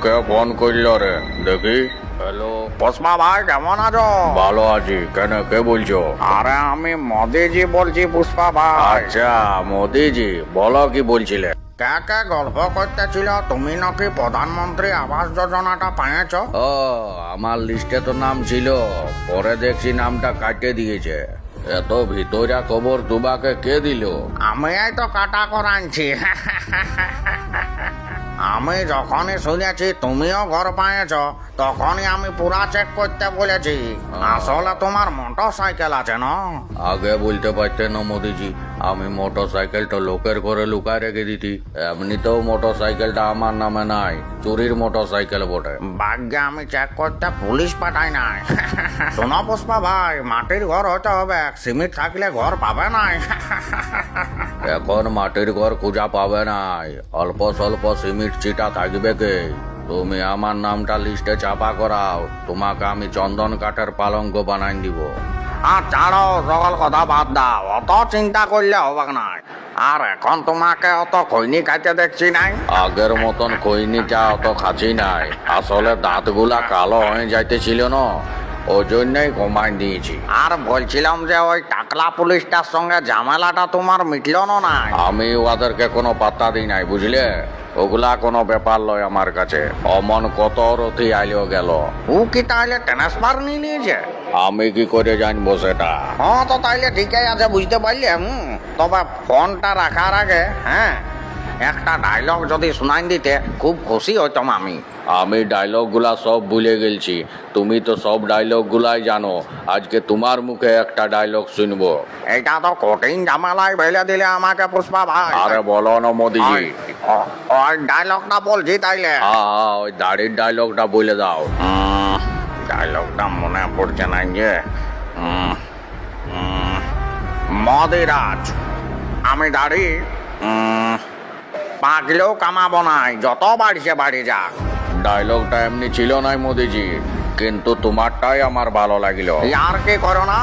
কে phone করলো রে দেখি। হ্যালো পুষ্পা ভাই, কেমন আছো? ভালো আছি। কেন, কে বলছো? আরে আমি মোদিজি বলছি পুষ্পা ভাই। আচ্ছা মোদিজি, বলো কি বলছিলে? কে কে গল্প করতেছিল তুমি নাকি প্রধানমন্ত্রী আবাস যোজনাটা পেয়েছো? ও, আমার লিস্টে তো নাম ছিল, পরে দেখছি নামটা কাটে দিয়েছে। এত ভিতরা খবর তোমাকে কে দিল? আমি এই তো কাটা করাইছি। আমি যখনই শুনেছি তুমিও ঘর পেয়েছ, তখনই আমি পুরা চেক করতে বলেছি। আসলে তোমার মোটর সাইকেল আছে না? আগে বলতে পারতেন না মোদিজি, আমি মোটর সাইকেলটা লোকের ঘরে লুকায় রেখে দিতি। এমনিতেও মোটর সাইকেলটা আমার নামে নাই, চুরির মোটর সাইকেল বটে। ভাগ্যে আমি চেক করতে পুলিশ পাঠাই নাই। শোনো পুষ্পা ভাই, মাটির ঘর হতে হবে, সিমেন্ট থাকলে ঘর পাবে নাই। এখন মাটির ঘর খুঁজা পাবে নাই, অল্প স্বল্প সিমেন্ট চিটা থাকবে কে? তুমি আমার নামটা লিস্টে চাপা করাও, তোমাকে আমি চন্দন কাঠের পালঙ্ক বানাই দিব। আর ছাড়ো, সকল কথা বাদ দাও, অত চিন্তা করলে হবে না। আর এখন তোমাকে অত খৈনি খাইতে দেখছি নাই। আগের মতন খৈনিটা অত খাচ্ছি নাই, আসলে দাঁতগুলা কালো হয়ে যাইতেছিল না, ওই জন্যই কমাই দিয়েছি। আর বলছিলাম যে ওই টাকলা পুলিশটার সঙ্গে ঝামেলাটা তোমার মিটল না? আমি ওদেরকে কোনো পাত্তা দিই নাই, বুঝলে? ওগুলা কোনো ব্যাপার লয় আমার কাছে। অমন কত রথি আইলেও গেল। ও কি তাহলে ট্রান্সফার নিয়ে নিয়েছে? আমি কি করে জানবো সেটা? হ্যাঁ, তো তাইলে ঠিকই আছে, বুঝতে পারলে। তবে ফোনটা রাখার আগে একটা ডায়লগ যদি শোনাই দিতে খুব খুশি হইতাম আমি। আমি ডায়লগ গুলা সব ভুলে গেছি, তুমি তো সব ডায়লগ গুলাই জানো। আজকে তোমার মুখে একটা ডায়লগ শুনবো। এটা তো কঠিন ঝামেলায় ফেলে দিলে আমাকে পুষ্পা ভাই। আরে বলো না মোদিজি। ওই ডায়লগটা বলছি তাইলে। হ্যাঁ, ওই দাড়ির ডায়লগটা বলে দাও। ডায়লগটা মনে পড়ছে না যে। মদিরাজ, আমি দাড়ি পাকলেও কামাবো নাই, যত বাড়ছে বাড়ি যাক। ডায়লগটা এমনি ছিল নাই মোদিজি, কিন্তু তোমারটাই আমার ভালো লাগিল। আর কি করো না।